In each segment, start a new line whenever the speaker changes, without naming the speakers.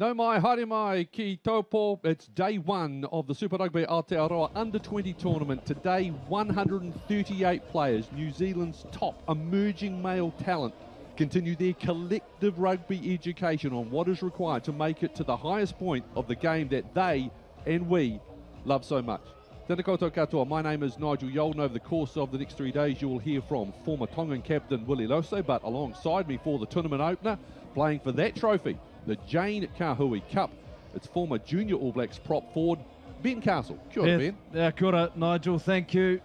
No mai, haere mai, ki Taupō. It's day one of the Super Rugby Aotearoa Under 20 tournament. Today, 138 players, New Zealand's top emerging male talent, continue their collective rugby education on what is required to make it to the highest point of the game that they and we love so much. Tēnā koutou katoa, my name is Nigel Yolden. Over the course of the next 3 days, you will hear from former Tongan captain Willie Loso, but alongside me for the tournament opener, playing for that trophy, the Jane Kahui Cup, it's former junior All Blacks prop forward, Ben Castle. Kia ora, Ben.
Kia ora, Nigel, thank you.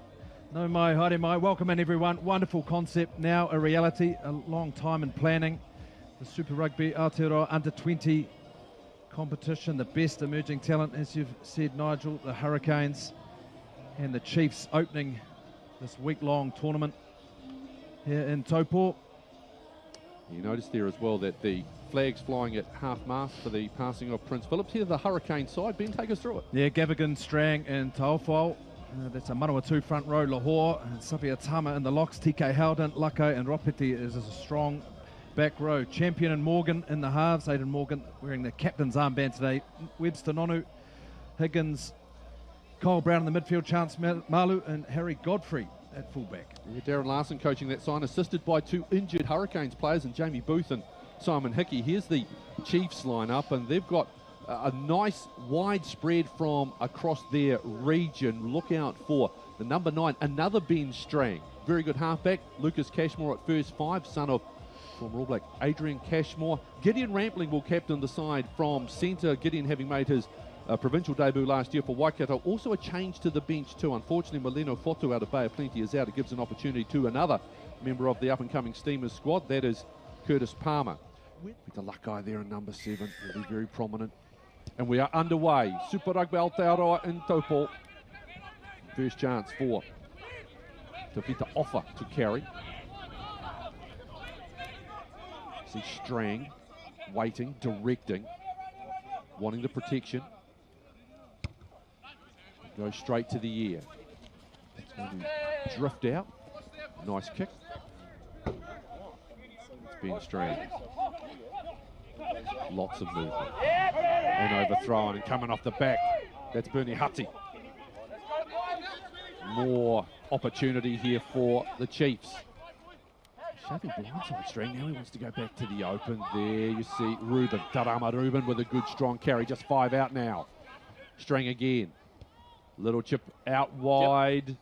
No mai, haere mai. Welcome in, everyone. Wonderful concept, now a reality, a long time in planning. The Super Rugby Aotearoa Under 20 competition, the best emerging talent, as you've said, Nigel, the Hurricanes and the Chiefs opening this week-long tournament here in Taupō.
You notice there as well that the flag's flying at half-mast for the passing of Prince Phillips. Here, the Hurricane side. Ben, take us through it.
Yeah, Gavigan, Strang and Taupō. That's a Manawatu front row, Lahore, and Sapia Tama in the locks, TK Howden, Lako and Ropiti is a strong back row. Champion and Morgan in the halves. Aidan Morgan wearing the captain's armband today. Webster Nonu, Higgins, Kyle Brown in the midfield, Chance Malu and Harry Godfrey at fullback.
Yeah, Darren Larson coaching that side, assisted by two injured Hurricanes players and Jamie Booth and Simon Hickey. Here's the Chiefs lineup, and they've got a nice wide spread from across their region. Look out for the number 9, another Ben Strang. Very good halfback. Lucas Cashmore at first 5, son of former All Black Adrian Cashmore. Gideon Rampling will captain the side from centre. Gideon having made his provincial debut last year for Waikato. Also a change to the bench too. Unfortunately, Maleno Fotu out of Bay of Plenty is out. It gives an opportunity to another member of the up-and-coming Steamers squad. That is Curtis Palmer. The luck guy there in number 7 will be very prominent. And we are underway. Super Rugby Aotearoa in Taupō. First chance for Tawhita Offa to carry. See Strang waiting, directing, wanting the protection. Go straight to the air. It's going to drift out. Nice kick. It's Ben Strang. Lots of movement. And overthrown and coming off the back. That's Bernie Hutty. More opportunity here for the Chiefs. Shaving blindside Strang. Now he wants to go back to the open. There you see Ruben. Tarama Ruben with a good strong carry. Just 5 out now. Strang again. Little chip out wide.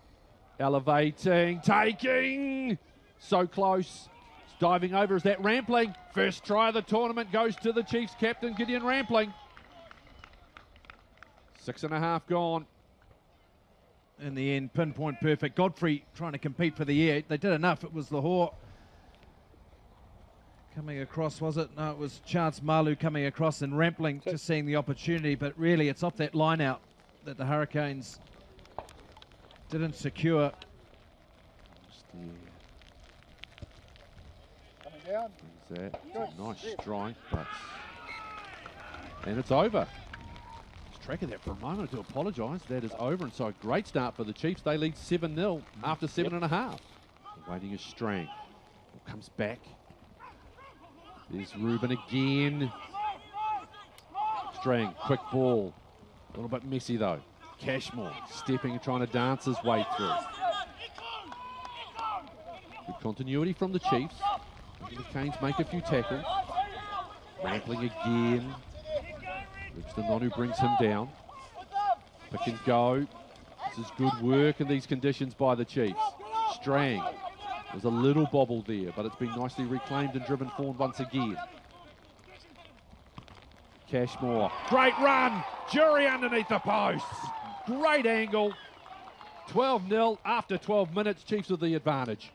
Elevating. Taking. So close. Diving over, is that Rampling? First try of the tournament goes to the Chiefs captain, Gideon Rampling. 6.5 gone.
In the end, pinpoint perfect. Godfrey trying to compete for the air. They did enough. It was Lahore coming across, was it? No, it was Chance Malu coming across and Rampling just seeing the opportunity, but really it's off that line out that the Hurricanes didn't secure.
Brings that. It's a nice strike, but and it's over. Just tracking that for a moment. I do apologise. That is over, and so a great start for the Chiefs. They lead 7-0 after 7.5. Waiting is Strang. Comes back. There's Ruben again. Strang, quick ball. A little bit messy though. Cashmore stepping and trying to dance his way through. Good continuity from the Chiefs. The Canes make a few tackles. Rampling again. Webster Nonu brings him down. Pick and go. This is good work in these conditions by the Chiefs. Strang. There's a little bobble there, but it's been nicely reclaimed and driven forward once again. Cashmore. Great run. Jury underneath the posts. Great angle. 12-0 after 12 minutes. Chiefs with the advantage.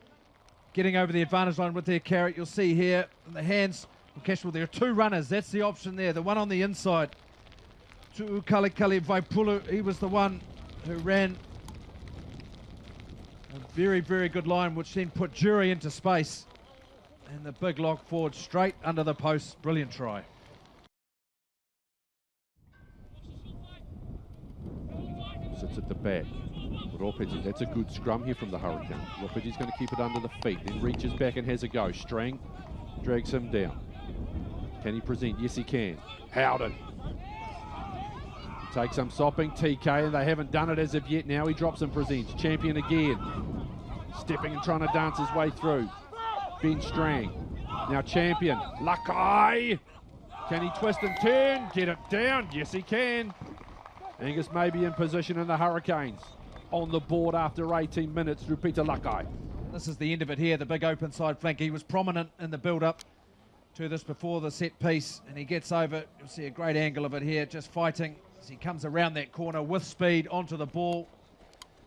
Getting over the advantage line with their carry. You'll see here in the hands of Cashmore, there are 2 runners. That's the option there. The one on the inside, Tu'ukalikali Vaipulu. He was the one who ran a very, very good line, which then put Jury into space. And the big lock forward straight under the post. Brilliant try.
Sits at the back. Ropiti, that's a good scrum here from the Hurricane. Ropiti's going to keep it under the feet, then reaches back and has a go. Strang drags him down. Can he present? Yes, he can. Howden. Take some sopping, TK, and they haven't done it as of yet. Now he drops and presents. Champion again. Stepping and trying to dance his way through. Ben Strang. Now Champion. Lakai. Can he twist and turn? Get it down. Yes, he can. Angus may be in position in the Hurricanes. On the board after 18 minutes through Peter Lakai.
This is the end of it here, the big open side flank. He was prominent in the build-up to this before the set piece, and he gets over. You'll see a great angle of it here, just fighting as he comes around that corner with speed onto the ball.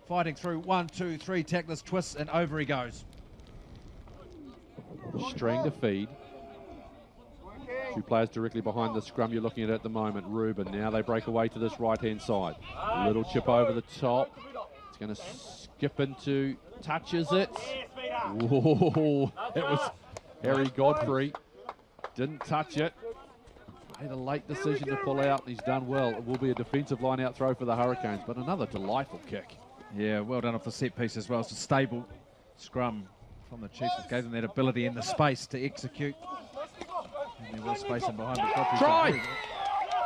Fighting through 1, 2, 3 tackless twists, and over he goes.
Strang to feed. Two players directly behind the scrum you're looking at the moment. Ruben, now they break away to this right-hand side. Little chip over the top. It's going to skip into, touches it. Whoa, it was Harry Godfrey. Didn't touch it. Made a late decision to pull out. He's done well. It will be a defensive line-out throw for the Hurricanes, but another delightful kick.
Yeah, well done off the set piece as well. It's a stable scrum from the Chiefs. It gave them that ability and the space to execute. And there was space in behind.
Try!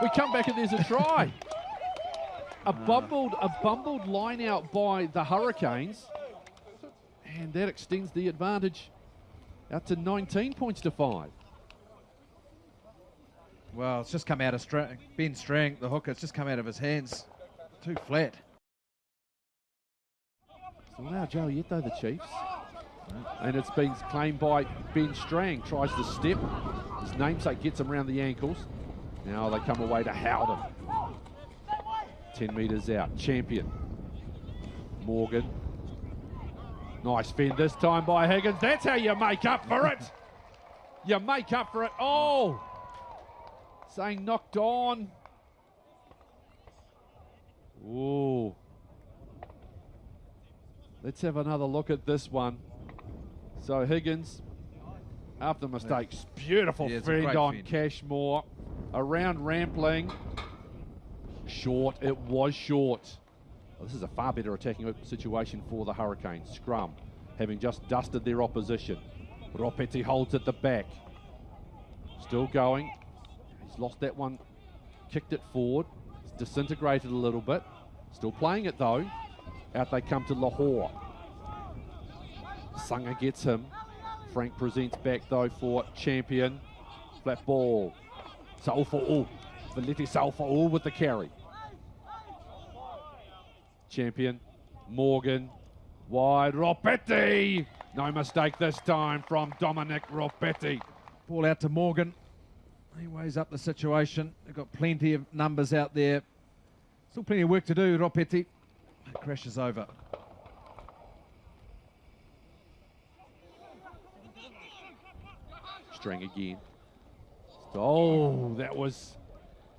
We come back and there's a try. A bumbled line out by the Hurricanes. And that extends the advantage out to 19 points to 5.
Well, it's just come out of Ben Strang, the hooker. It's just come out of his hands. Too flat.
So now Joe yet though, the Chiefs. And it's been claimed by Ben Strang. Tries to step. His namesake gets him around the ankles. Now they come away to Howden. 10 metres out. Champion. Morgan. Nice fend this time by Higgins. That's how you make up for it. You make up for it. Oh! Saying knocked on. Ooh. Let's have another look at this one. So Higgins, after mistakes, beautiful fend on Cashmore. Around Rampling. Short, it was short. Well, this is a far better attacking situation for the Hurricanes. Scrum, having just dusted their opposition. Ropeti holds at the back. Still going. He's lost that one, kicked it forward. It's disintegrated a little bit. Still playing it though. Out they come to Lahore. Sanga gets him. Frank presents back though for Champion. Flat ball. Saufa'u. Valeti Saufa'u with the carry. Champion. Morgan. Wide. Ropeti. No mistake this time from Dominic Ropeti.
Ball out to Morgan. He weighs up the situation. They've got plenty of numbers out there. Still plenty of work to do, Ropeti. It crashes over.
Strang again. Oh, that was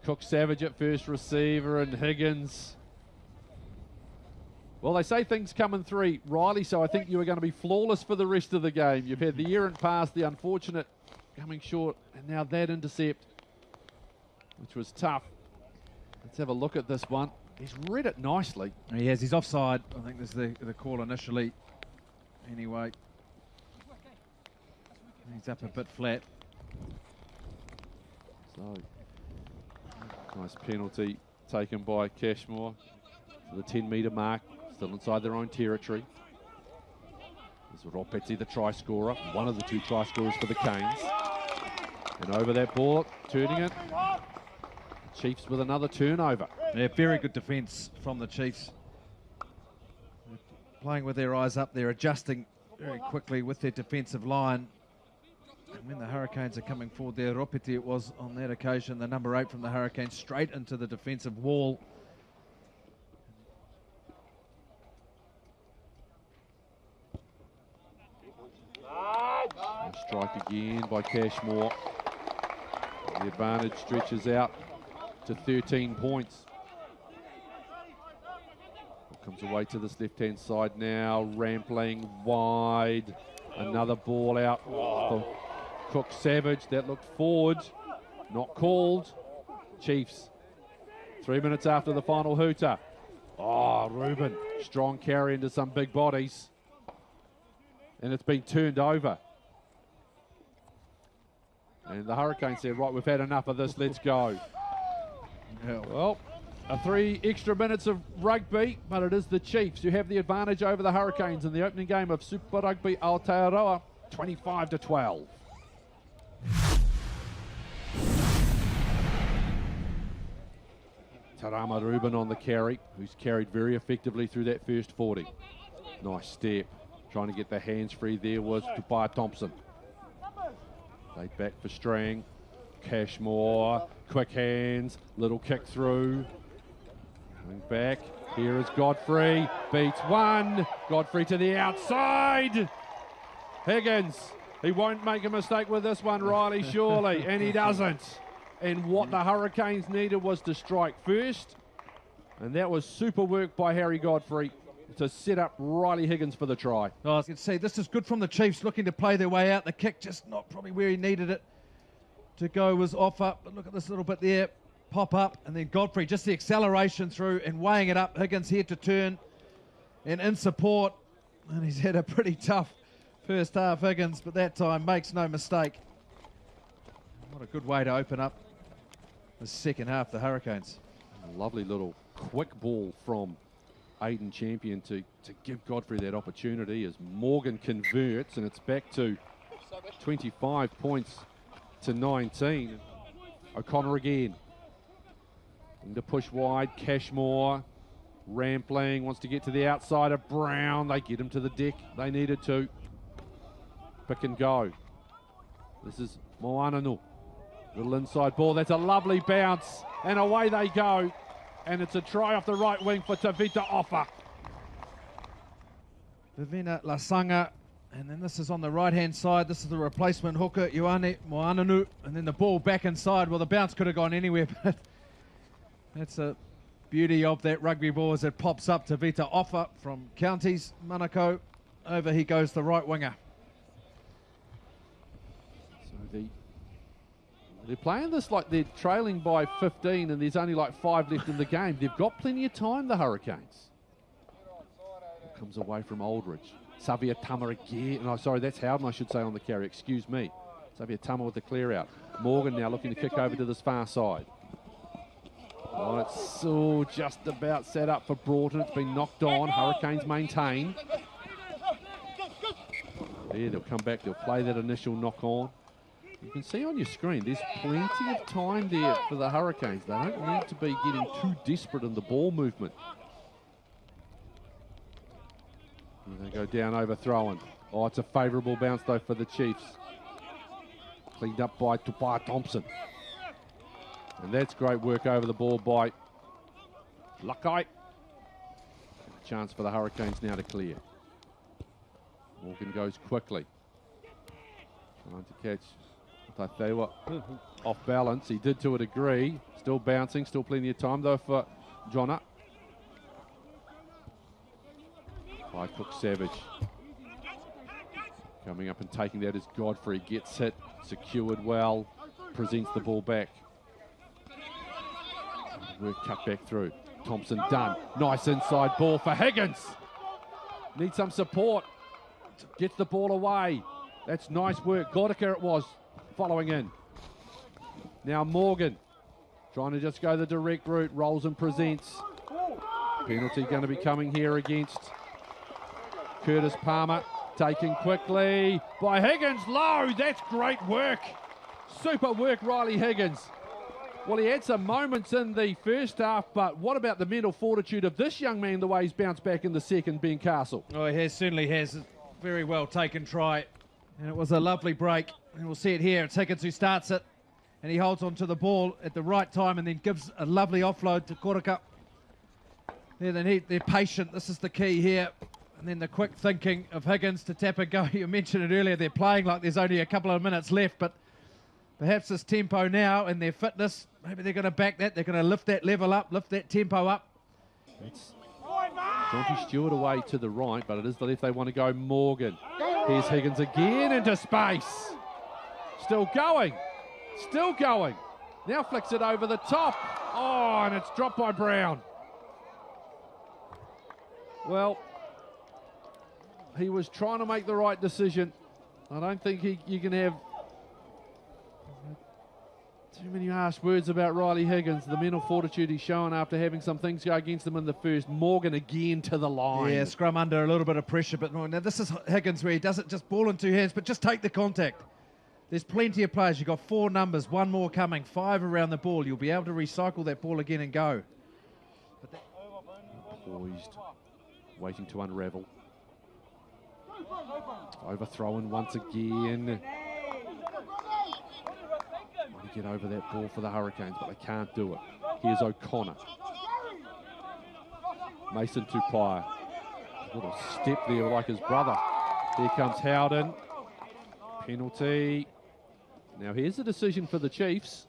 Cook Savage at first receiver and Higgins. Well, they say things come in three, Riley, so I think you were going to be flawless for the rest of the game. You've had the errant pass, the unfortunate coming short, and now that intercept, which was tough. Let's have a look at this one. He's read it nicely.
He has. He's offside. I think this is the call initially. Anyway, he's up a bit flat.
So, nice penalty taken by Cashmore for the 10-metre mark. Still inside their own territory. There's Ropeti, the try scorer. One of the two try scorers for the Canes. And over that ball, turning it. Chiefs with another turnover.
Yeah, very good defence from the Chiefs. They're playing with their eyes up. They're adjusting very quickly with their defensive line. And when the Hurricanes are coming forward there, Ropeti it was on that occasion, the number 8 from the Hurricanes, straight into the defensive wall.
A strike again by Cashmore. The advantage stretches out to 13 points. Comes away to this left-hand side now. Rampling wide. Another ball out for Cook Savage. That looked forward. Not called. Chiefs. 3 minutes after the final hooter. Oh, Ruben. Strong carry into some big bodies. And it's been turned over. And the Hurricanes said, right, we've had enough of this, let's go. Well, 3 extra minutes of rugby, but it is the Chiefs who have the advantage over the Hurricanes in the opening game of Super Rugby Aotearoa, 25-12. Tarama Ruben on the carry, who's carried very effectively through that first 40. Nice step. Trying to get the hands free there was Taupō Thompson. Laid back for Strang. Cashmore, quick hands, little kick through. Coming back, here is Godfrey, beats one. Godfrey to the outside. Higgins, he won't make a mistake with this one, Riley, surely, and he doesn't. And what the Hurricanes needed was to strike first, and that was super work by Harry Godfrey to set up Riley Higgins for the try.
Oh, I was going to say, this is good from the Chiefs, looking to play their way out. The kick just not probably where he needed it to go, was off up, but look at this little bit there, pop up, and then Godfrey, just the acceleration through and weighing it up. Higgins here to turn and in support, and he's had a pretty tough first half, Higgins, but that time makes no mistake. What a good way to open up the second half, the Hurricanes.
A lovely little quick ball from Aidan Champion to give Godfrey that opportunity as Morgan converts, and it's back to 25 points to 19. O'Connor again. And to push wide, Cashmore. Rampling wants to get to the outside of Brown. They get him to the deck. They needed to. Pick and go. This is Moananu. Little inside ball. That's a lovely bounce. And away they go. And it's a try off the right wing for Tavita Offa.
Vivina Lasanga. And then this is on the right-hand side. This is the replacement hooker, Ioane Moananu. And then the ball back inside. Well, the bounce could have gone anywhere, but that's a beauty of that rugby ball as it pops up to Vita Offa from Counties, Manukau. Over he goes, the right winger.
So they're playing this like they're trailing by 15 and there's only like 5 left in the game. They've got plenty of time, the Hurricanes. Comes away from Aldridge. Xavier Tama again. No, sorry, that's Howden, I should say, on the carry. Excuse me. Xavier Tama with the clear out. Morgan now looking to kick over to this far side. Oh, it's so just about set up for Broughton. It's been knocked on. Hurricanes maintain. There, they'll come back. They'll play that initial knock on. You can see on your screen, there's plenty of time there for the Hurricanes. They don't need to be getting too desperate in the ball movement. And they go down overthrown. Oh, it's a favourable bounce, though, for the Chiefs. Cleaned up by Taupō Thompson. And that's great work over the ball by Lakai. Chance for the Hurricanes now to clear. Morgan goes quickly. Trying to catch Taupō off balance. He did to a degree. Still bouncing, still plenty of time, though, for Jonna. By Cook Savage. Coming up and taking that as Godfrey gets hit, secured well, presents the ball back. Work cut back through. Thompson done. Nice inside ball for Higgins. Needs some support. Gets the ball away. That's nice work. Godica it was, following in. Now Morgan, trying to just go the direct route. Rolls and presents. Penalty going to be coming here against Curtis Palmer. Taken quickly by Higgins. Low, that's great work. Super work, Riley Higgins. Well, he had some moments in the first half, but what about the mental fortitude of this young man, the way he's bounced back in the second, Ben Castle?
Oh, he has, certainly has. Very well taken try. And it was a lovely break. And we'll see it here. It's Higgins who starts it. And he holds on to the ball at the right time and then gives a lovely offload to Koraka. They're patient. This is the key here. And then the quick thinking of Higgins to tap and go. You mentioned it earlier. They're playing like there's only a couple of minutes left, but perhaps this tempo now and their fitness, maybe they're going to back that. They're going to lift that level up, lift that tempo up.
It's Jonty Stewart away to the right, but it is the left they want to go. Morgan. Here's Higgins again into space. Still going. Still going. Now flicks it over the top. Oh, and it's dropped by Brown. Well, he was trying to make the right decision. I don't think you can have Too many harsh words about Riley Higgins. The mental fortitude he's shown after having some things go against him in the first. Morgan again to the line.
Yeah, scrum under a little bit of pressure, but now this is Higgins where he does it just ball in 2 hands, but just take the contact. There's plenty of players. You've got 4 numbers, 1 more coming, 5 around the ball. You'll be able to recycle that ball again and go.
Poised, waiting to unravel. Overthrown once again. Want to get over that ball for the Hurricanes, but they can't do it. Here's O'Connor. Mason Taupō. A little step there like his brother. Here comes Howden. Penalty. Now here's the decision for the Chiefs.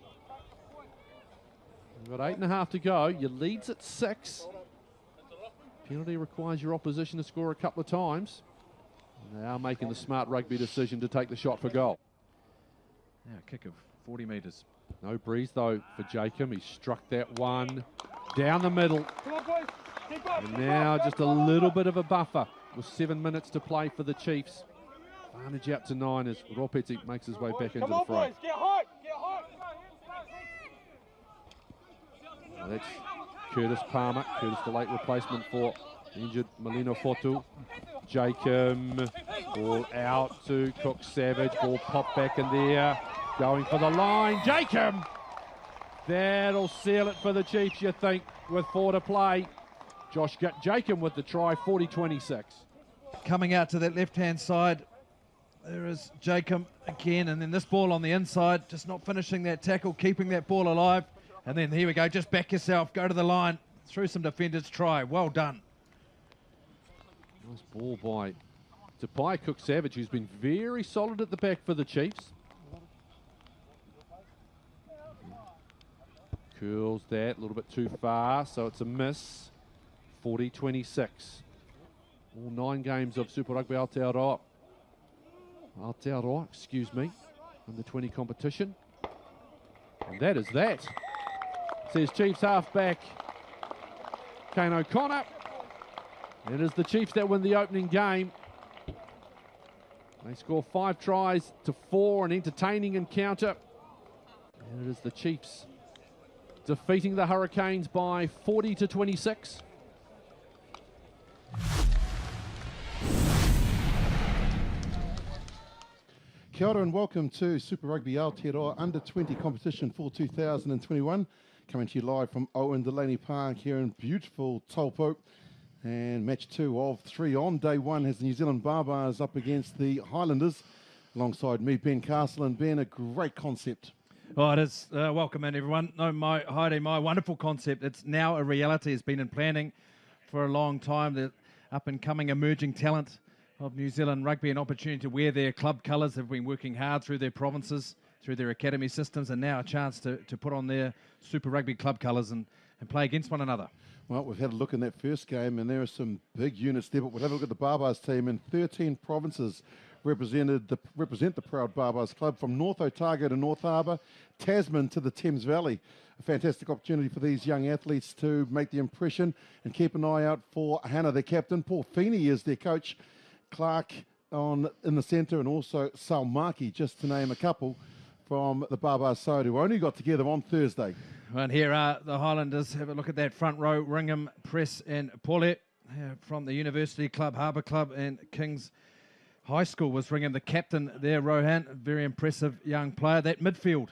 We've got 8.5 to go. Your lead's at 6. Penalty requires your opposition to score a couple of times. And they are making the smart rugby decision to take the shot for goal.
Now a kick of 40 metres.
No breeze though for Jacob. He struck that one down the middle. And now just a little bit of a buffer with 7 minutes to play for the Chiefs. Advantage out to 9 as Ropeti makes his way back into the fray. Well, that's Curtis Palmer. Curtis, the late replacement for injured Melino Fotu. Jacob, ball out to Cook Savage. Ball popped back in there. Going for the line. Jacob! That'll seal it for the Chiefs, you think, with 4 to play. Josh Jacob with the try, 40-26.
Coming out to that left-hand side. There is Jacob again, and then this ball on the inside, just not finishing that tackle, keeping that ball alive. And then here we go, just back yourself, go to the line, through some defenders, try. Well done.
Nice ball by Taupō Cook Savage, who's been very solid at the back for the Chiefs. Curls that a little bit too far, so it's a miss. 40-26. All 9 games of Super Rugby Aotearoa. Excuse me, under 20 competition. And that is that. Says Chiefs halfback Kane O'Connor. It is the Chiefs that win the opening game. They score 5 tries to 4, an entertaining encounter. And it is the Chiefs defeating the Hurricanes by 40-26.
Kia ora and welcome to Super Rugby Aotearoa Under 20 competition for 2021. Coming to you live from Owen Delany Park here in beautiful Taupō. And match 2 of 3 on. Day 1 has the New Zealand Barbarians up against the Highlanders. Alongside me, Ben Castle. And Ben, a great concept.
Oh, it is. Welcome in, everyone. No, my wonderful concept. It's now a reality. It's been in planning for a long time. The up-and-coming emerging talent of New Zealand rugby, an opportunity to wear their club colours. They've been working hard through their provinces, through their academy systems, and now a chance to put on their Super Rugby club colours and play against one another.
Well, we've had a look in that first game, and there are some big units there, but we'll have a look at the Barbars team. In 13 provinces represent the proud Barbars club, from North Otago to North Harbour, Tasman to the Thames Valley. A fantastic opportunity for these young athletes to make the impression and keep an eye out for Hannah, their captain. Paul Feeney is their coach. Clark in the centre, and also Salmaki, just to name a couple from the Barbars side who only got together on Thursday.
And here are the Highlanders. Have a look at that front row. Ringham, Press and Paulet from the University Club, Harbour Club and King's High School was Ringham. The captain there, Rohan, very impressive young player. That midfield,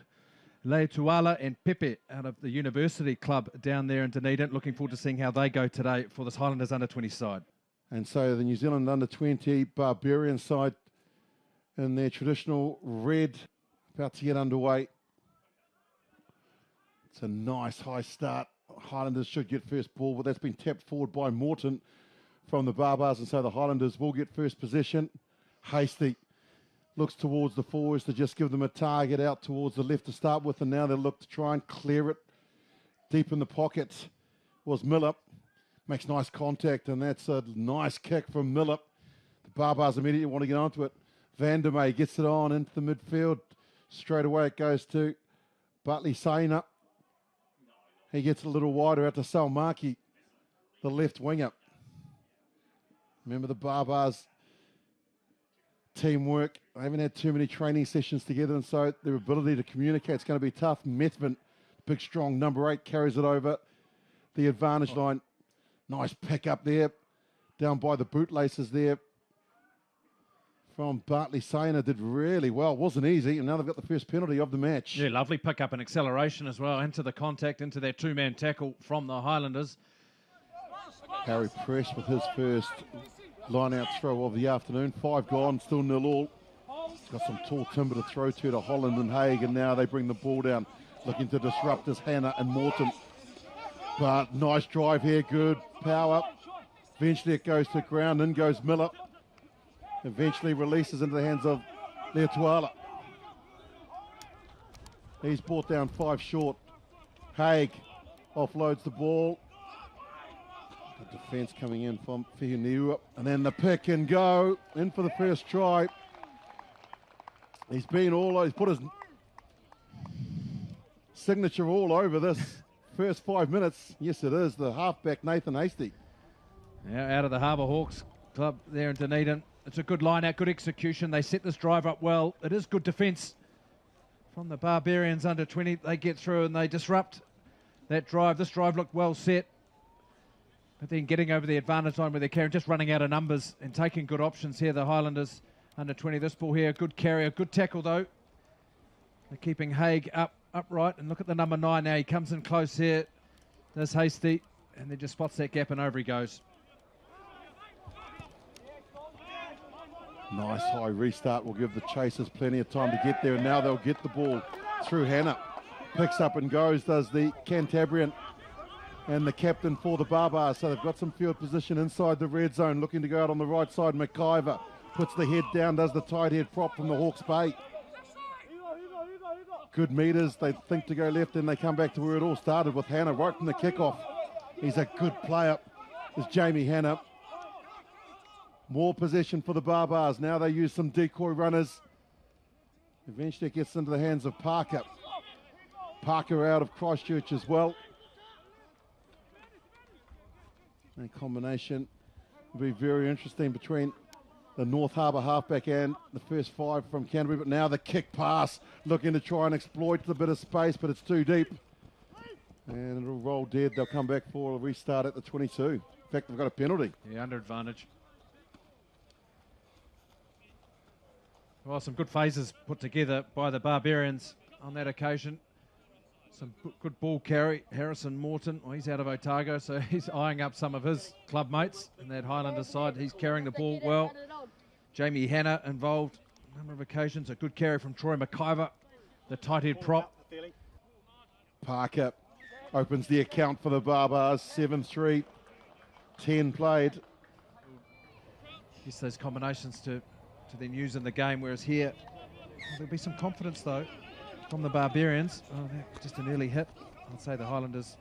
Leituala and Pepe out of the University Club down there in Dunedin. Looking forward to seeing how they go today for this Highlanders under 20 side.
And so the New Zealand under 20 Barbarians side in their traditional red, about to get underway. It's a nice high start. Highlanders should get first ball, but that's been tapped forward by Morton from the Barbars, and so the Highlanders will get first possession. Hasty looks towards the forwards to just give them a target out towards the left to start with, and now they'll look to try and clear it. Deep in the pocket was Miller. Makes nice contact, and that's a nice kick from Miller. The Barbars immediately want to get onto it. Vandermeer gets it on into the midfield. Straight away it goes to Butley Saina. He gets a little wider out to Salmaki, the left winger. Remember, the Barbars teamwork. They haven't had too many training sessions together, and so their ability to communicate is going to be tough. Methven, big, strong number 8, carries it over the advantage line. Nice pick up there, down by the bootlaces there. From Bartley Sainer, did really well. Wasn't easy, and now they've got the first penalty of the match.
Yeah, lovely pick up and acceleration as well into the contact, into their two-man tackle from the Highlanders.
Harry Press with his first line-out throw of the afternoon. 5 gone, still 0-0. Got some tall timber to throw to Holland and Haig, and now they bring the ball down, looking to disrupt as Hannah and Morton. But nice drive here, good power. Eventually it goes to ground, in goes Miller. Eventually releases into the hands of Leotuala. He's brought down 5 short. Haig offloads the ball. The defence coming in from Whiuniua. And then the pick and go. In for the first try. He's put his signature all over this first 5 minutes. Yes, it is. The halfback, Nathan Hastie.
Yeah, out of the Harbour Hawks club there in Dunedin. It's a good line out, good execution. They set this drive up well. It is good defence from the Barbarians under 20. They get through and they disrupt that drive. This drive looked well set. But then getting over the advantage line where they're carrying, just running out of numbers and taking good options here, the Highlanders under 20. This ball here, good carrier, good tackle though. They're keeping Haig upright. And look at the number 9 now. He comes in close here. There's Hastie. And then just spots that gap and over he goes.
Nice high restart will give the Chasers plenty of time to get there, and now they'll get the ball through Hannah. Picks up and goes, does the Cantabrian and the captain for the Barbars. So they've got some field position inside the red zone, looking to go out on the right side. McIver puts the head down, does the tight head prop from the Hawke's Bay. Good meters, they think to go left, and they come back to where it all started with Hannah right from the kickoff. He's a good player, is Jamie Hannah. More possession for the Barbars. Now they use some decoy runners. Eventually it gets into the hands of Parker. Parker out of Christchurch as well. A combination will be very interesting between the North Harbour halfback and the first 5 from Canterbury. But now the kick pass, looking to try and exploit the bit of space, but it's too deep. And it'll roll dead. They'll come back for a restart at the 22. In fact, they've got a penalty.
Yeah, under advantage. Well, some good phases put together by the Barbarians on that occasion. Some good ball carry. Harrison Morton, well, he's out of Otago, so he's eyeing up some of his club mates in that Highlanders side. He's carrying the ball well. Jamie Hannah involved a number of occasions. A good carry from Troy McIver, the tight head prop.
Parker opens the account for the Barbars. 7-3, 10 played.
Guess those combinations to then use in the game, whereas here there'll be some confidence though from the Barbarians. Oh, just an early hit. I'd say the Highlanders.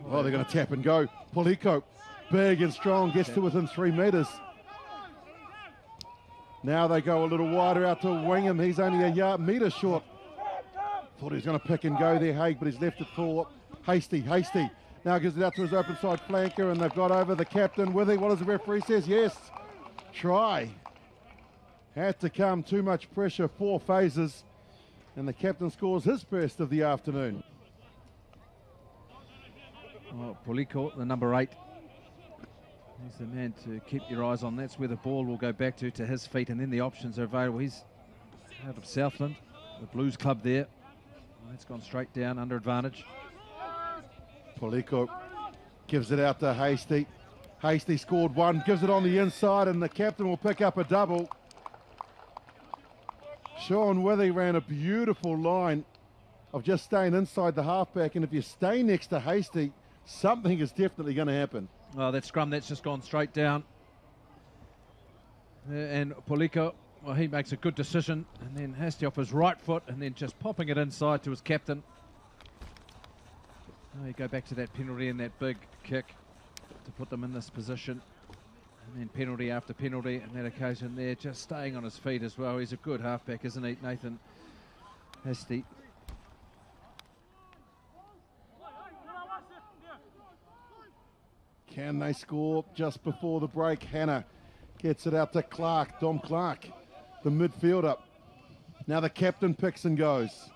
Oh, they're going to tap and go. Polico, big and strong, gets to within 3 metres. Now they go a little wider out to Wingham. He's only a metre short. Thought he was going to pick and go there, Haig, but he's left it for Hastie. Hastie now gives it out to his open side flanker, and they've got over the captain. Withy, what does the referee says? Yes. Try. Had to come, too much pressure, 4 phases, and the captain scores his first of the afternoon.
Oh, Polico, the number 8. He's the man to keep your eyes on. That's where the ball will go back to his feet, and then the options are available. He's out of Southland, the Blues club there. Oh, it's gone straight down, under advantage.
Polico gives it out to Hastie. Hastie scored 1, gives it on the inside, and the captain will pick up a double. Sean Withy ran a beautiful line of just staying inside the halfback, and if you stay next to Hastie, something is definitely going to happen.
Oh, that scrum, that's just gone straight down. And Polico, well, he makes a good decision, and then Hastie off his right foot, and then just popping it inside to his captain. Now you go back to that penalty and that big kick to put them in this position. And then penalty after penalty, and that occasion there, just staying on his feet as well. He's a good halfback, isn't he, Nathan Hastie?
Can they score just before the break? Hannah gets it out to Clark, Dom Clark. the midfielder. Now the captain picks and goes.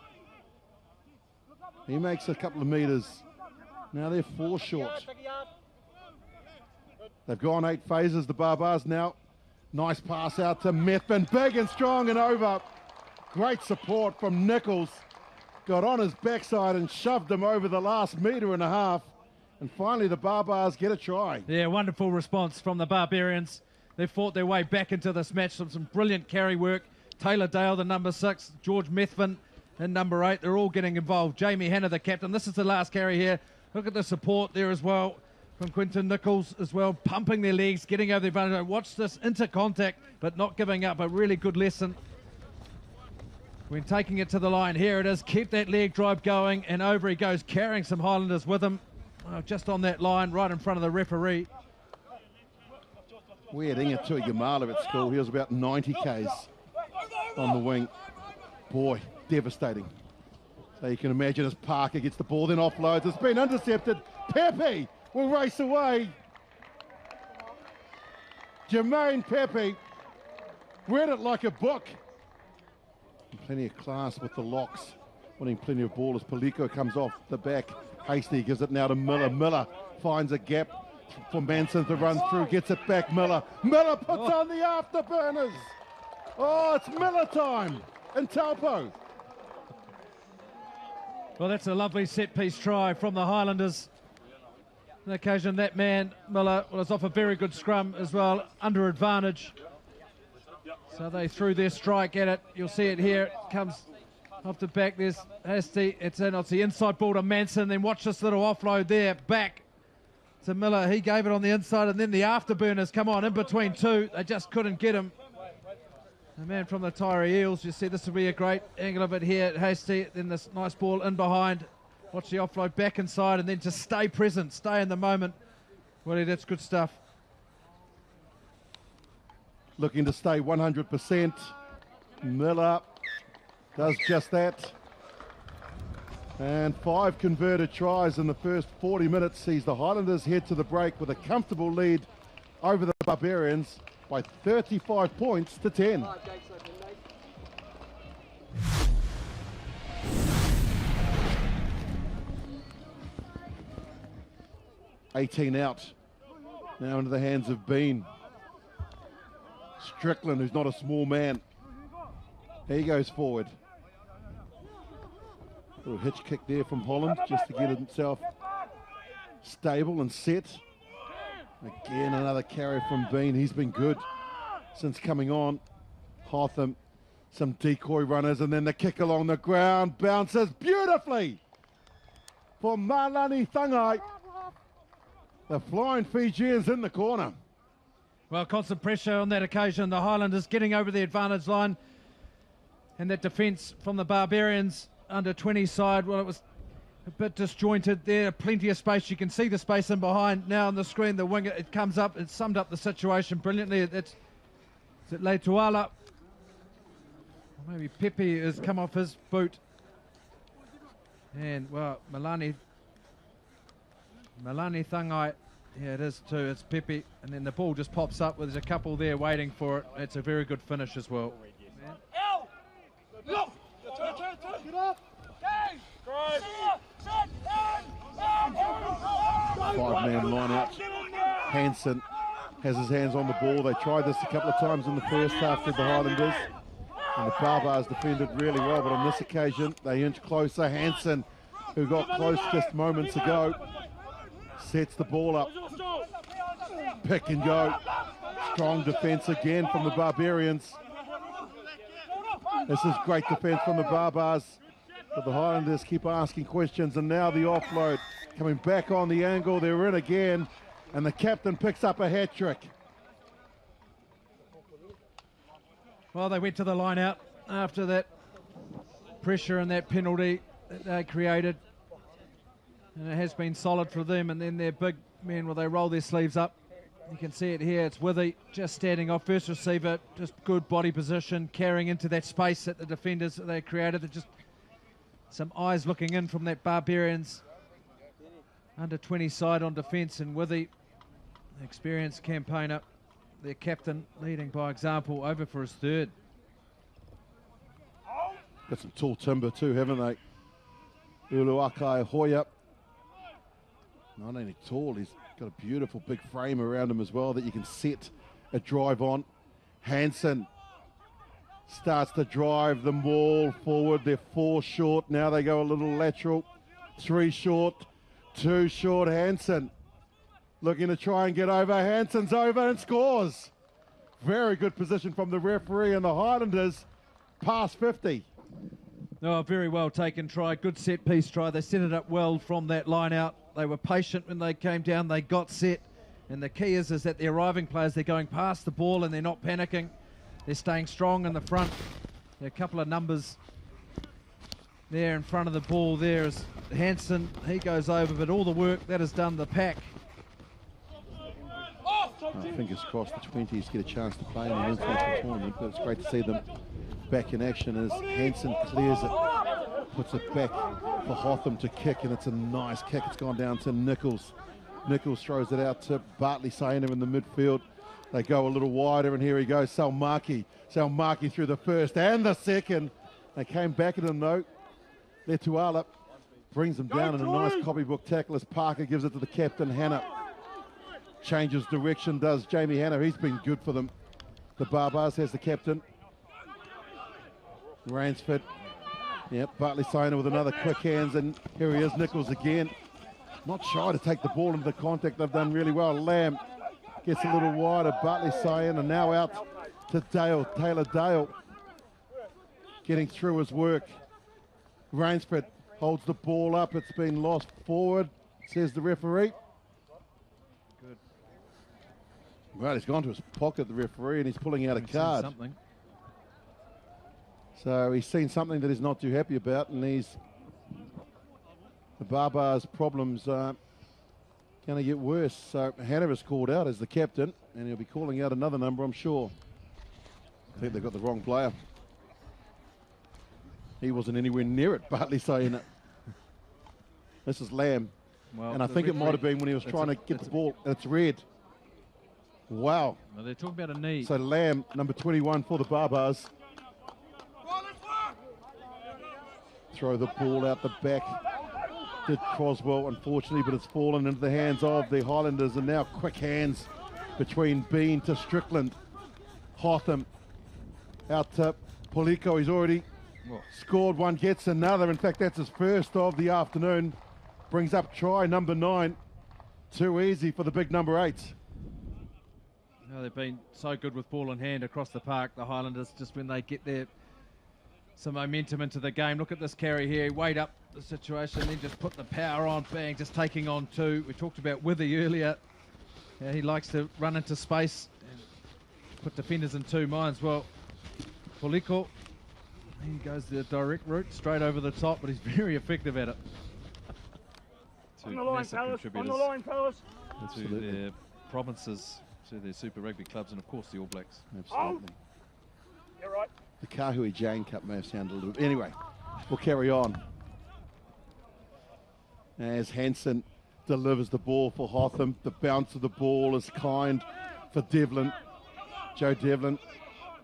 He makes a couple of metres. Now they're 4 short. They've gone 8 phases, the Barbars now. Nice pass out to Methven, big and strong and over. Great support from Nichols. Got on his backside and shoved him over the last metre and a half. And finally the Barbars get a try.
Yeah, wonderful response from the Barbarians. They fought their way back into this match. Some brilliant carry work. Taylor Dale, the number 6, George Methven in number 8. They're all getting involved. Jamie Hanna, the captain. This is the last carry here. Look at the support there as well from Quinton Nichols as well, pumping their legs, getting over the advantage. Watch this into contact, but not giving up. A really good lesson when taking it to the line. Here it is. Keep that leg drive going, and over he goes, carrying some Highlanders with him. Just on that line, right in front of the referee.
We had Inga Tuigamala at school. He was about 90 Ks on the wing. Boy, devastating. So you can imagine as Parker gets the ball, then offloads. It's been intercepted. Pepe will race away. Jermaine Pepe read it like a book. And plenty of class with the locks, winning plenty of ball as Paliko comes off the back. Hasty gives it now to Miller. Miller finds a gap for Manson to run through, gets it back. Miller puts on the afterburners. Oh, it's Miller time in Taupō.
Well, that's a lovely set-piece try from the Highlanders. On the occasion, that man, Miller, was off a very good scrum as well, under advantage. So they threw their strike at it. You'll see it here. It comes off the back. There's Hasty. It's the inside ball to Manson. Then watch this little offload there. Back to Miller. He gave it on the inside, and then the afterburners come on in between two. They just couldn't get him. The man from the Tyree Eels, you see this will be a great angle of it here at Hasty. Then this nice ball in behind. Watch the offload back inside, and then just stay present, stay in the moment. Willie, that's good stuff.
Looking to stay 100%. Miller does just that. And 5 converted tries in the first 40 minutes sees the Highlanders head to the break with a comfortable lead over the Barbarians by 35 points to 10. 18 out. Now into the hands of Bean. Strickland, who's not a small man. He goes forward. Little hitch kick there from Holland just to get himself stable and set. Again, another carry from Bean. He's been good since coming on. Hotham, some decoy runners, and then the kick along the ground. Bounces beautifully for Malani Thangai. The flying Fijians in the corner.
Well, constant pressure on that occasion. The Highlanders getting over the advantage line. And that defence from the Barbarians under 20 side, well, it was a bit disjointed there. Plenty of space. You can see the space in behind. Now on the screen, the winger, it comes up. It summed up the situation brilliantly. Is it Leituala? Or maybe Pepe has come off his boot. And, well, Malani Thangai. Yeah, it is too. It's Pepe. And then the ball just pops up. There's a couple there waiting for it. It's a very good finish as well.
Five-man line out. Hansen has his hands on the ball. They tried this a couple of times in the first half with the Highlanders. And the Barbars defended really well, but on this occasion, they inch closer. Hansen, who got close just moments ago, sets the ball up. Pick and go. Strong defence again from the Barbarians. This is great defence from the Barbars, but the Highlanders keep asking questions, and now the offload coming back on the angle. They're in again, and the captain picks up a hat trick.
Well, they went to the line out after that pressure and that penalty that they created, and it has been solid for them. And then their big men, well, they roll their sleeves up. You can see it here. It's Withy just standing off, first receiver, just good body position, carrying into that space that the defenders that they created. They're just some eyes looking in from that Barbarians under 20 side on defence, and Withy, experienced campaigner, their captain, leading by example, over for his third.
Got some tall timber too, haven't they? Uluakai Hoya. Not only tall, he's got a beautiful big frame around him as well that you can set a drive on. Hansen starts to drive the ball forward. They're 4 short. Now they go a little lateral. 3 short, 2 short. Hansen looking to try and get over. Hansen's over and scores. Very good position from the referee, and the Highlanders past 50.
Oh, very well taken try. Good set piece try. They set it up well from that line out. They were patient when they came down. They got set. And the key is that the arriving players, they're going past the ball and they're not panicking. They're staying strong in the front. There are a couple of numbers there in front of the ball. There is Hansen. He goes over, but all the work that has done the pack.
Fingers crossed the 20s get a chance to play in an international tournament, but it's great to see them back in action as Hansen clears it, puts it back for Hotham to kick, and it's a nice kick. It's gone down to Nichols. Nichols throws it out to Bartley Sainer in the midfield. They go a little wider, and here he goes, Salmaki. Salmaki through the first and the second. They came back at him though. Letuala brings them down in a nice copybook tackle as Parker gives it to the captain, Hannah. Changes direction, does Jamie Hannah. He's been good for them. The Barbars has the captain. Rainsford. Yep, Bartley Sainer with another quick hands, and here he is, Nichols again. Not shy to take the ball into the contact. They've done really well. Lamb gets a little wider. Bartley Sainer now out to Dale, Taylor Dale. Getting through his work. Rainsford holds the ball up. It's been lost forward, says the referee.
Good.
Right, he's gone to his pocket, the referee, and he's pulling out a card.
Something.
So he's seen something that he's not too happy about, and the Barbars' problems are going to get worse. So Hannah is called out as the captain, and he'll be calling out another number, I'm sure. I think they've got the wrong player. He wasn't anywhere near it, Bartley saying it. This is Lamb.
Well,
and I think it might have been when he was trying to get the ball, and it's red. Wow.
Well, they're talking about a knee.
So Lamb, number 21 for the Barbars. Throw the ball out the back. Did Croswell, unfortunately, but it's fallen into the hands of the Highlanders, and now quick hands between Bean to Strickland. Hotham out to Polico. He's already scored one, gets another. In fact, that's his first of the afternoon. Brings up try number 9. Too easy for the big number 8.
No, they've been so good with ball in hand across the park, the Highlanders, just when they get their some momentum into the game. Look at this carry here, weighed up the situation, then just put the power on, bang, just taking on 2. We talked about Withy earlier. Yeah, he likes to run into space and put defenders in 2 minds. Well, Polico, he goes the direct route, straight over the top, but he's very effective at it.
On the line, fellas. On the line, fellas.
To their provinces, to their Super Rugby clubs, and of course the All Blacks.
Absolutely.
You're right.
The Kahui Jane Cup may have sounded a little bit. Anyway, we'll carry on. As Hansen delivers the ball for Hotham. The bounce of the ball is kind for Devlin. Joe Devlin.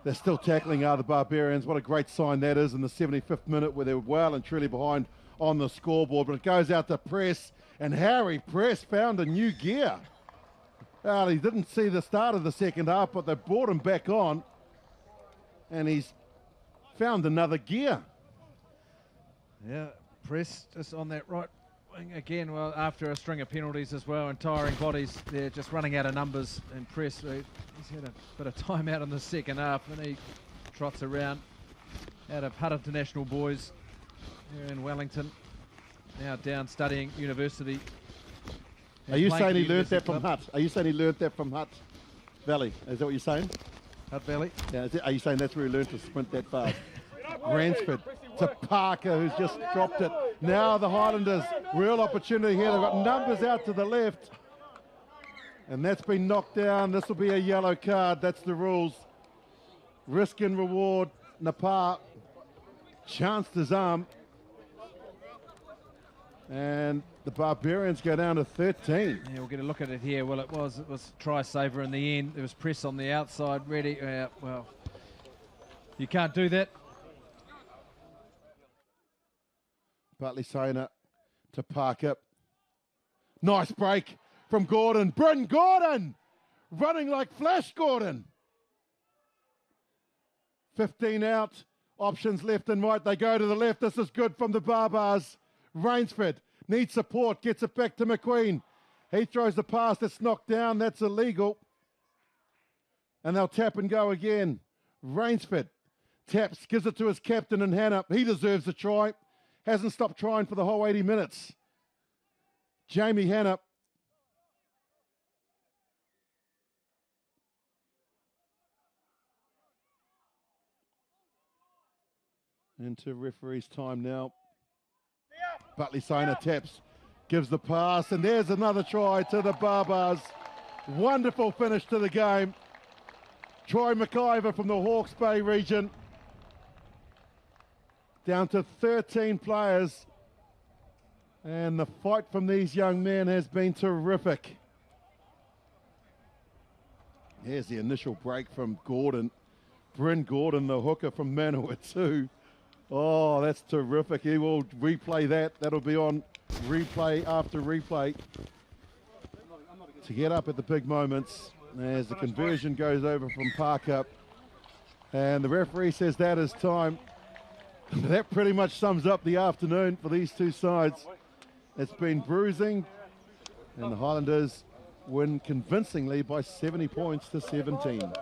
They're still tackling the Barbarians. What a great sign that is in the 75th minute, where they're well and truly behind on the scoreboard. But it goes out to Press, and Harry Press found a new gear. Well, he didn't see the start of the second half, but they brought him back on, and he's found another gear.
Yeah, Press just on that right wing again. Well, after a string of penalties as well, and tiring bodies, they're just running out of numbers. And Press, he's had a bit of time out in the second half, and he trots around out of Hutt International Boys here in Wellington. Now down studying university.
Are you saying he learnt that from Hutt? Are you saying he learnt that from Hutt Valley? Is that what you're saying?
Hutt Valley?
Yeah, are you saying that's where he learned to sprint that fast? Ransford to Parker, who's just dropped it. Now the Highlanders, real opportunity here. They've got numbers out to the left. And that's been knocked down. This will be a yellow card. That's the rules. Risk and reward. Napar chanced his arm. And the Barbarians go down to 13.
Yeah, we'll get a look at it here. Well, it was try saver in the end. There was Press on the outside, ready. Well, you can't do that.
Bartley Sainer to Parker. Nice break from Gordon. Bryn Gordon! Running like Flash Gordon. 15 out. Options left and right. They go to the left. This is good from the Barbars. Rainsford needs support. Gets it back to McQueen. He throws the pass. That's knocked down. That's illegal. And they'll tap and go again. Rainsford taps, gives it to his captain and Hannah. He deserves a try. Hasn't stopped trying for the whole 80 minutes. Jamie Hannah. Into referee's time now. Bartley Sainer taps, gives the pass, and there's another try to the Barbars. Wonderful finish to the game. Troy McIver from the Hawke's Bay region. Down to 13 players. And the fight from these young men has been terrific. Here's the initial break from Gordon. Bryn Gordon, the hooker from Manawatu. Oh, that's terrific. He will replay that. That'll be on replay after replay. To get up at the big moments as the conversion goes over from Parker. And the referee says that is time. That pretty much sums up the afternoon for these two sides. It's been bruising, and the Highlanders win convincingly by 70 points to 17.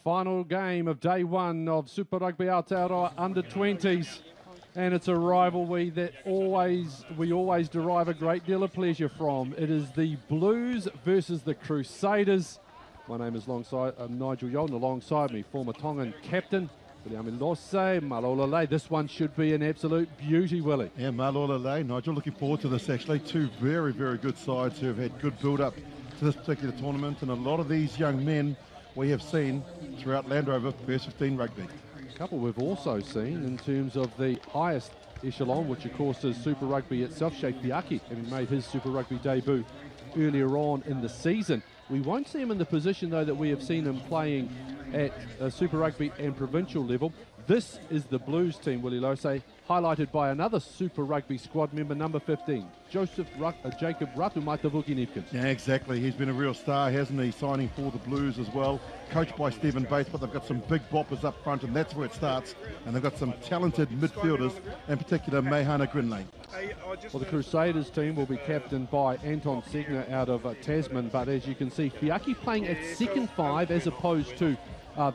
Final game of day one of Super Rugby Aotearoa Under 20s. And it's a rivalry that we always derive a great deal of pleasure from. It is the Blues versus the Crusaders. My name is Nigel Yolden, alongside me, former Tongan captain, William Lose, Malolale. This one should be an absolute beauty, Willie.
Yeah, Malolale, Nigel, looking forward to this actually. Two very, very good sides who have had good build-up to this particular tournament, and a lot of these young men we have seen throughout Land Rover First 15 Rugby.
A couple we've also seen in terms of the highest echelon, which of course is Super Rugby itself. Shea Fiaki having made his Super Rugby debut earlier on in the season. We won't see him in the position though that we have seen him playing at Super Rugby and provincial level. This is the Blues team, Willie Lose, highlighted by another Super Rugby squad member, number 15, Jacob Ratumaitavuki-Nipkins.
Yeah, exactly. He's been a real star, hasn't he, signing for the Blues as well. Coached by Stephen Bates, but they've got some big boppers up front, and that's where it starts. And they've got some talented midfielders, in particular Mehana Grinlane.
Well, the Crusaders team will be captained by Anton Segner out of Tasman, but as you can see, Fiaki playing at second five as opposed to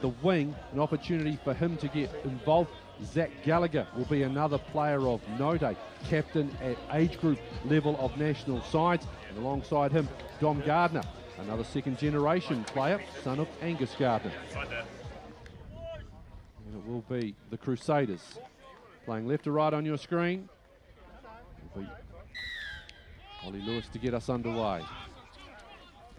the wing, an opportunity for him to get involved. Zach Gallagher will be another player of note, a captain at age group level of national sides, and alongside him, Dom Gardner, another second generation player, son of Angus Gardner. And it will be the Crusaders playing left to right on your screen. It will be Ollie Lewis to get us underway.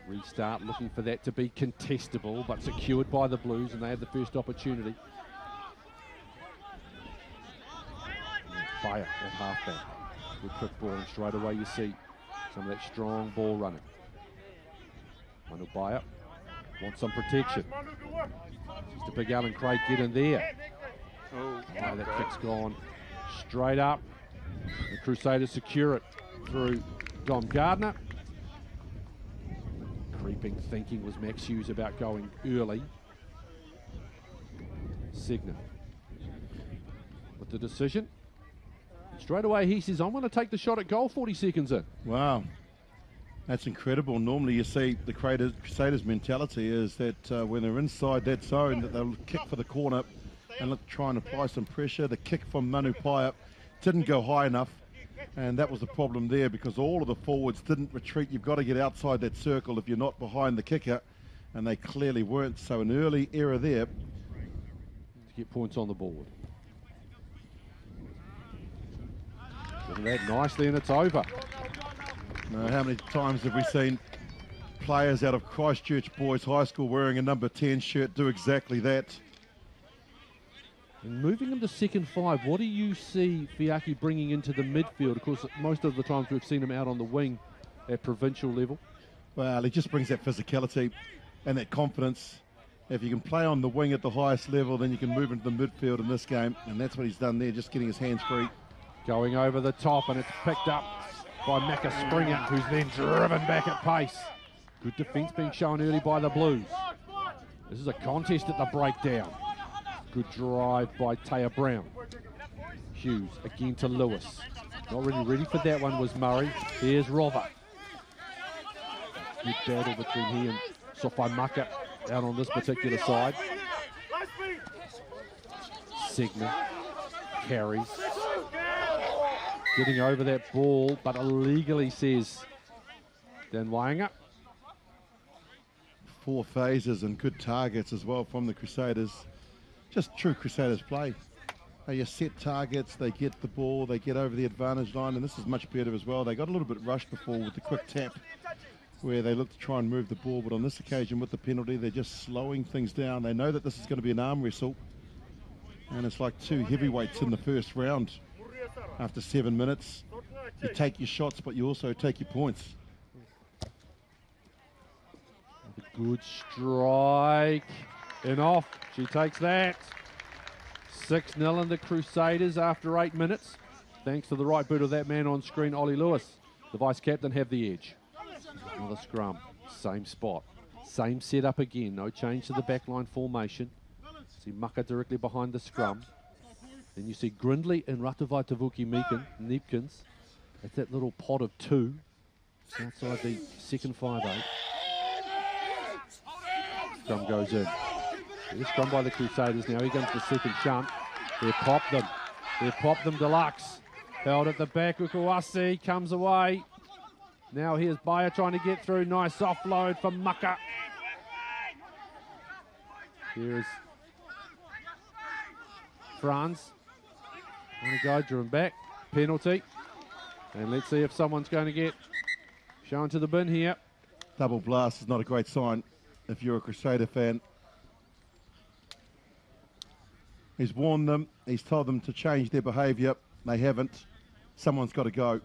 Restart, looking for that to be contestable, but secured by the Blues, and they have the first opportunity. Fire at halfback. Good quick ball, and straight away you see some of that strong ball running. Manu Baia wants some protection. Just a big Alan Craig get in there. Oh, that kick's gone straight up. The Crusaders secure it through Dom Gardner. Creeping thinking was Max Hughes about going early. Segner with the decision. Straight away he says, I'm going to take the shot at goal 40 seconds in.
Wow, that's incredible. Normally you see the Crusaders mentality is that when they're inside that zone that they'll kick for the corner and try and apply some pressure. The kick from Manu Paia didn't go high enough, and that was the problem there because all of the forwards didn't retreat. You've got to get outside that circle if you're not behind the kicker, and they clearly weren't. So an early error there.
To get points on the board. Getting that nicely, and it's over.
Now, how many times have we seen players out of Christchurch Boys High School wearing a number 10 shirt do exactly that?
And moving him to second five, what do you see Fiaki bringing into the midfield? Of course, most of the times we've seen him out on the wing at provincial level.
Well, he just brings that physicality. and that confidence. If you can play on the wing at the highest level, then you can move into the midfield in this game, and that's what he's done there, just getting his hands free.
Going over the top, and it's picked up by Macca Springer, who's then driven back at pace. Good defence being shown early by the Blues. This is a contest at the breakdown. Good drive by Taya Brown. Hughes again to Lewis. Not really ready for that one was Murray. Here's Rova. Good battle between he and Sofai Maka out on this particular side. Sigmund carries. Getting over that ball, but illegally, says Dan Waianga.
4 phases and good targets as well from the Crusaders. Just true Crusaders play. They just set targets, they get the ball, they get over the advantage line, and this is much better as well. They got a little bit rushed before with the quick tap, where they look to try and move the ball, but on this occasion with the penalty, they're just slowing things down. They know that this is going to be an arm wrestle, and it's like 2 heavyweights in the first round. After 7 minutes, you take your shots, but you also take your points.
Good strike. And off. She takes that. 6-0 in the Crusaders after 8 minutes. Thanks to the right boot of that man on screen, Ollie Lewis. The vice-captain have the edge. Another scrum. Same spot. Same setup again. No change to the backline formation. See Maka directly behind the scrum. Then you see Grindley and Ratavai Tavuki Neepkins. That's that little pot of 2 outside the second 5-8. Scrum goes in. There's scrum by the Crusaders now. Here comes the second shunt. They've popped them. They've popped them deluxe. Held at the back. Ukuwasi comes away. Now here's Bayer trying to get through. Nice offload for Maka. Here's Franz. Going to go, driven back. Penalty. And let's see if someone's going to get shown to the bin here.
Double blast is not a great sign if you're a Crusader fan. He's warned them. He's told them to change their behaviour. They haven't. Someone's got to go.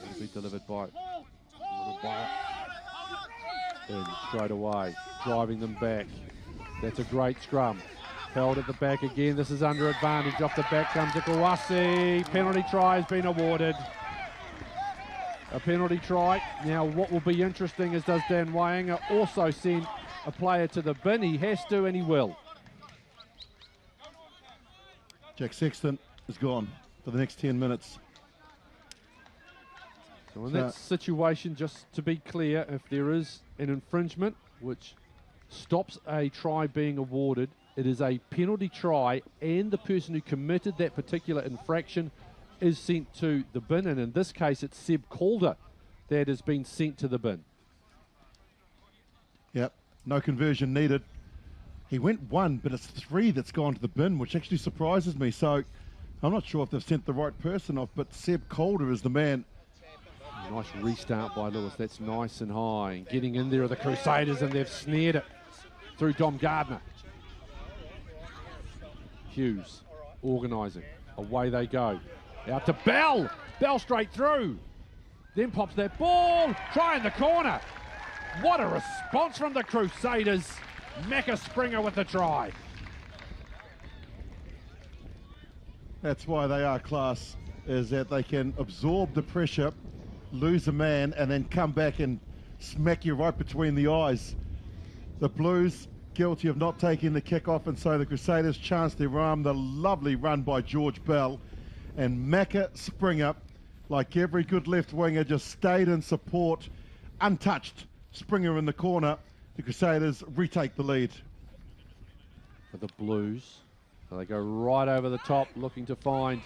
It'll be delivered by in straight away, driving them back. That's a great scrum. Held at the back again. This is under advantage. Off the back comes Ukuwasi. Penalty try has been awarded. A penalty try. Now what will be interesting is, does Dan Waianga also send a player to the bin? He has to, and he will.
Jack Sexton is gone for the next 10 minutes.
So in that situation, just to be clear, if there is an infringement which stops a try being awarded, it is a penalty try, and the person who committed that particular infraction is sent to the bin, and in this case it's Seb Calder that has been sent to the bin.
Yep, no conversion needed. He went 1, but it's 3 that's gone to the bin, which actually surprises me. So I'm not sure if they've sent the right person off, but Seb Calder is the man.
Nice restart by Lewis. That's nice and high. And getting in there are the Crusaders, and they've snared it through Dom Gardner. Hughes organising. Away they go. Out to Bell. Bell straight through. Then pops that ball. Try in the corner. What a response from the Crusaders. Macca Springer with the try.
That's why they are class, is that they can absorb the pressure, lose a man, and then come back and smack you right between the eyes. The Blues guilty of not taking the kick off, and so the Crusaders chance their arm. The lovely run by George Bell, and Macca Springer, like every good left winger, just stayed in support, untouched. Springer in the corner. The Crusaders retake the lead.
For the Blues, so they go right over the top, looking to find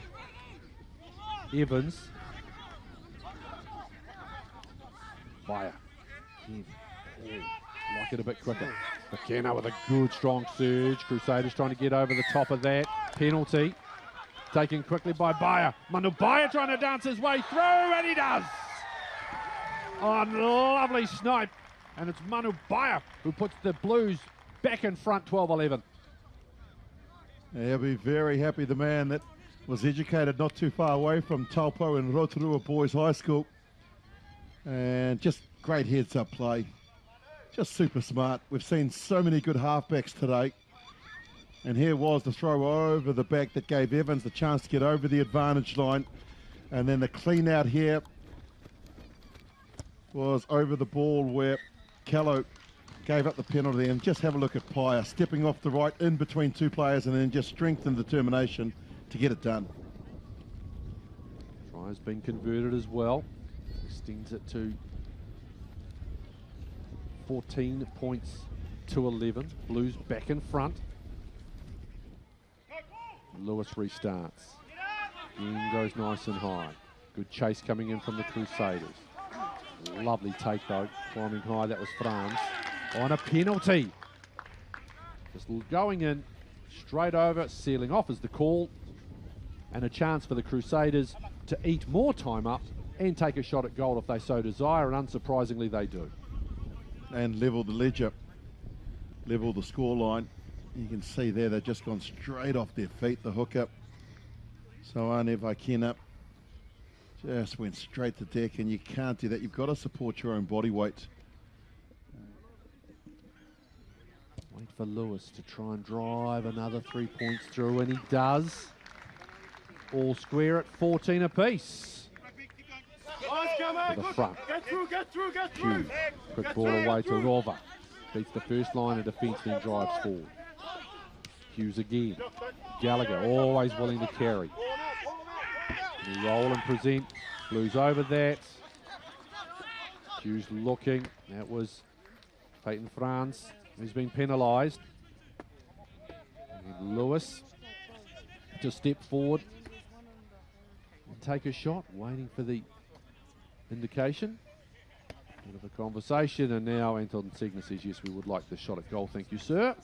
Evans. Fire. Like it a bit quicker. McKenna with a good strong surge. Crusaders trying to get over the top of that. Penalty. Taken quickly by Bayer. Manu Bayer trying to dance his way through, and he does. Oh, lovely snipe. And it's Manu Bayer who puts the Blues back in front 12-11.
He'll be very happy, the man that was educated not too far away from Taupō and Rotorua Boys High School. And just great heads-up play. Just super smart. We've seen so many good halfbacks today. And here was the throw over the back that gave Evans the chance to get over the advantage line. And then the clean out here was over the ball where Callow gave up the penalty. And just have a look at Pyer stepping off the right in between two players and then just strength and determination to get it done.
Try has been converted as well. Extends it to 14 points to 11. Blues back in front. Lewis restarts. Again goes nice and high. Good chase coming in from the Crusaders. Lovely take though. Climbing high, that was Franz. On a penalty. Just going in, straight over, sealing off is the call. And a chance for the Crusaders to eat more time up and take a shot at goal if they so desire, and unsurprisingly they do.
And level the ledger, level the scoreline. You can see there they've just gone straight off their feet, the hooker. So Ane Vaikena just went straight to deck, and you can't do that. You've got to support your own body weight.
Wait for Lewis to try and drive another 3 points through, and he does. All square at 14 apiece. To the front. Hughes, quick ball away to Rova. Beats the first line of defence, then drives forward. Hughes again. Gallagher always willing to carry. And roll and present. Blues over that. Hughes looking. That was Peyton Franz, who's been penalised. And Lewis to step forward and take a shot, waiting for the indication. Bit of a conversation, and now Anton Segner says, yes, we would like the shot at goal. Thank you, sir.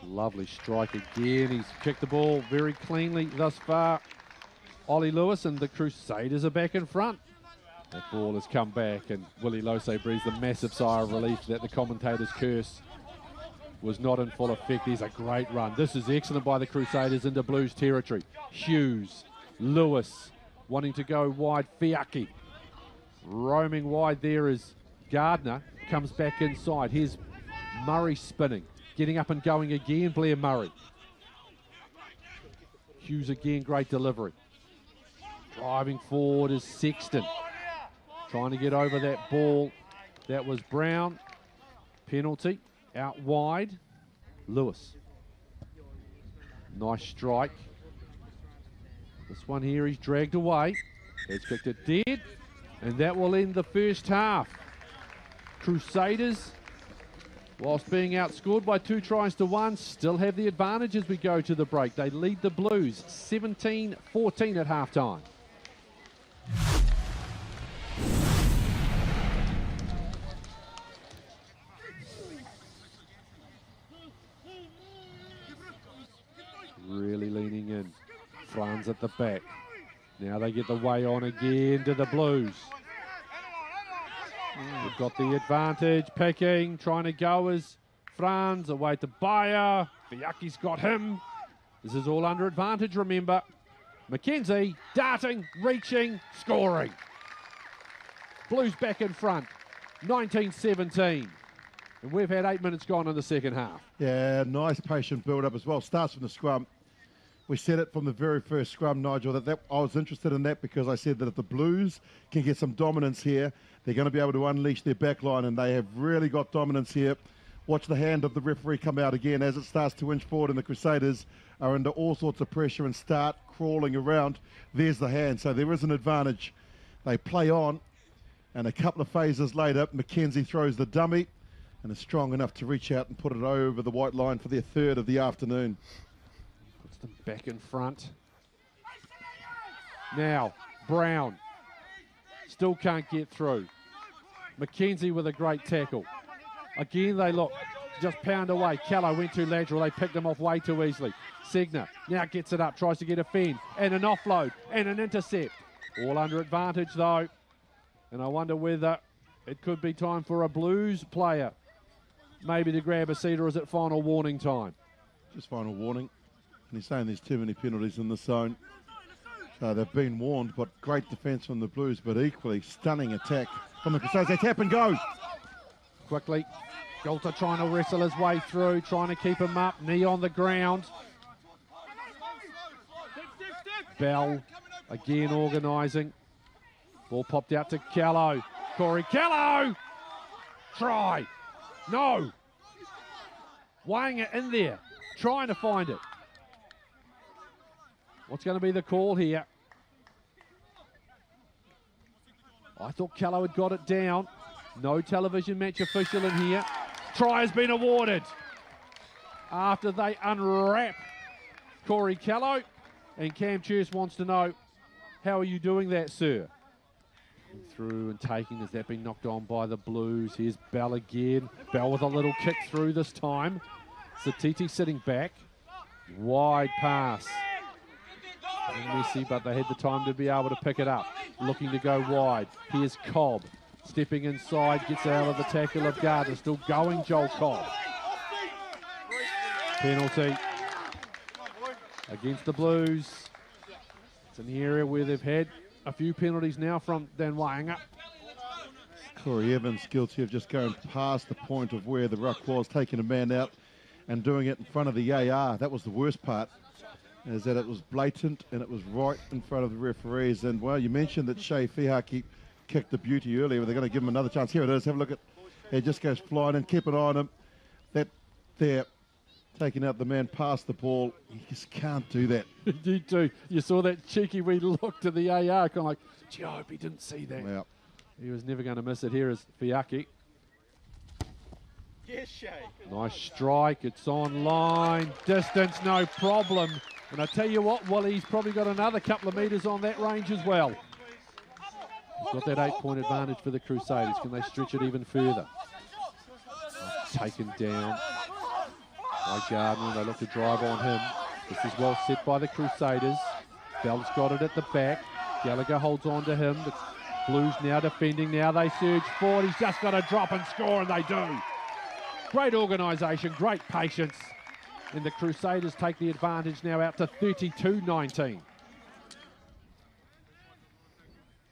Lovely strike again. He's kicked the ball very cleanly thus far. Ollie Lewis, and the Crusaders are back in front. That ball has come back, and Willie Lose breathes a massive sigh of relief that the commentator's curse was not in full effect. There's a great run. This is excellent by the Crusaders into Blues territory. Hughes, Lewis, wanting to go wide. Fiaki roaming wide. There is Gardner, comes back inside. Here's Murray spinning, getting up and going again. Blair Murray. Hughes again, great delivery. Driving forward is Sexton, trying to get over that ball. That was Brown. Penalty out wide. Lewis. Nice strike. This one here, he's dragged away. It's kicked it dead, and that will end the first half. Crusaders, whilst being outscored by 2-1, still have the advantage as we go to the break. They lead the Blues 17-14 at halftime. Really leaning in. Franz at the back. Now they get the way on again to the Blues. We've got the advantage. Picking, trying to go as Franz, away to Bayer. Fiaki's got him. This is all under advantage, remember. McKenzie, darting, reaching, scoring. Blues back in front, 19-17. And we've had 8 minutes gone in the second half.
Yeah, nice patient build-up as well. Starts from the scrum. We said it from the very first scrum, Nigel, that I was interested in that because I said that if the Blues can get some dominance here, they're going to be able to unleash their back line, and they have really got dominance here. Watch the hand of the referee come out again as it starts to inch forward, and the Crusaders are under all sorts of pressure and start crawling around. There's the hand, so there is an advantage. They play on, and a couple of phases later, McKenzie throws the dummy and is strong enough to reach out and put it over the white line for their third of the afternoon.
Puts them back in front. Now, Brown still can't get through. McKenzie with a great tackle. Again, they look, just pound away. Callow went too lateral. They picked him off way too easily. Segner now gets it up, tries to get a fend, and an offload, and an intercept. All under advantage, though. And I wonder whether it could be time for a Blues player maybe to grab a seat, or is it final warning time?
Just final warning. And he's saying there's too many penalties in the zone. So they've been warned, but great defence from the Blues, but equally stunning attack from the Crusaders. They tap and go.
Quickly, Golter trying to wrestle his way through, trying to keep him up, knee on the ground. Bell again organising. Ball popped out to Callow. Corey Callow! Try! No! Weighing it in there, trying to find it. What's going to be the call here? I thought Callow had got it down. No television match official in here. Try has been awarded after they unwrap Corey Callow. And Cam Church wants to know, how are you doing that, sir? Through and taking, has that been knocked on by the Blues? Here's Bell again. Bell with a little kick through this time. Satiti sitting back. Wide pass. Messy, but they had the time to be able to pick it up. Looking to go wide. Here's Cobb. Stepping inside, gets out of the tackle of Gardner. Still going, Joel Cobb. Penalty against the Blues. It's an area where they've had a few penalties now from Dan Wainga.
Corey Evans guilty of just going past the point of where the ruck was, taking a man out and doing it in front of the AR. That was the worst part, is that it was blatant and it was right in front of the referees. And, well, you mentioned that Shea Fihaki kicked the beauty earlier, but they're going to give him another chance. Here it is. Have a look at it. Just goes flying and keep an eye on him. That there, taking out the man past the ball. You just can't do that.
You do. You saw that cheeky wee look to the AR, kind of like, gee, I hope he didn't see that.
Well,
he was never going to miss it. Here is Fihaki.
Yes, Shay.
Nice strike. It's on line. Distance, no problem. And I tell you what, Willie's probably got another couple of metres on that range as well. Got that 8-point advantage for the Crusaders. Can they stretch it even further? Taken down by Gardner. They look to drive on him. This is well set by the Crusaders. Bell's got it at the back. Gallagher holds on to him. The Blues now defending. Now they surge forward. He's just got to drop and score, and they do. Great organisation, great patience. And the Crusaders take the advantage now out to 32-19.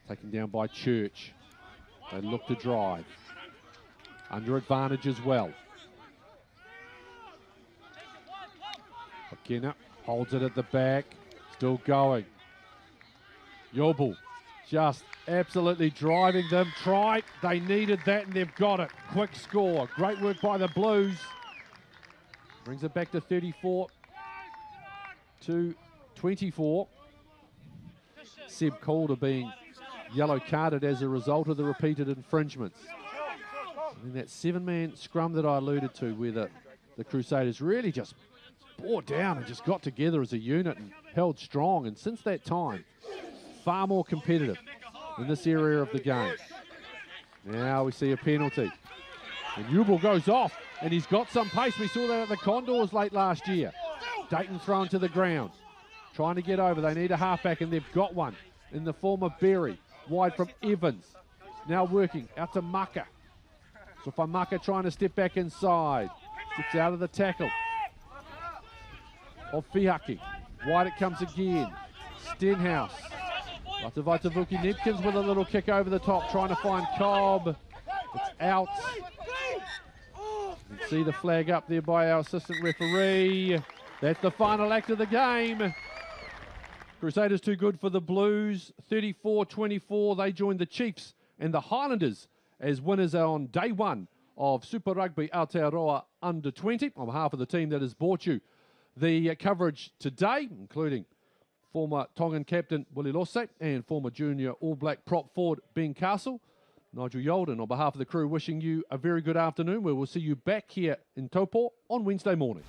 Taken down by Church. They look to drive. Under advantage as well. McKenna holds it at the back. Still going. Yobel just absolutely driving them. Try. They needed that and they've got it. Quick score. Great work by the Blues. Brings it back to 34-24. Seb Calder being yellow carded as a result of the repeated infringements. And that 7-man scrum that I alluded to, where the Crusaders really just bore down and just got together as a unit and held strong. And since that time, far more competitive in this area of the game. Now we see a penalty. And Yubel goes off, and he's got some pace. We saw that at the Condors late last year. Dayton thrown to the ground. Trying to get over. They need a halfback, and they've got one in the form of Berry. Wide from Evans. Now working out to Maka. So for Maka trying to step back inside. Gets out of the tackle of Fihaki. Wide it comes again. Stenhouse. Vatavavuki Nepkins with a little kick over the top, trying to find Cobb. It's out. You can see the flag up there by our assistant referee. That's the final act of the game. Crusaders too good for the Blues. 34-24. They joined the Chiefs and the Highlanders as winners on day one of Super Rugby Aotearoa Under 20. On behalf of the team that has brought you the coverage today, including former Tongan captain Willie Losse and former junior All Black prop forward Ben Castle. Nigel Yolden, on behalf of the crew, wishing you a very good afternoon. We will see you back here in Taupō on Wednesday morning.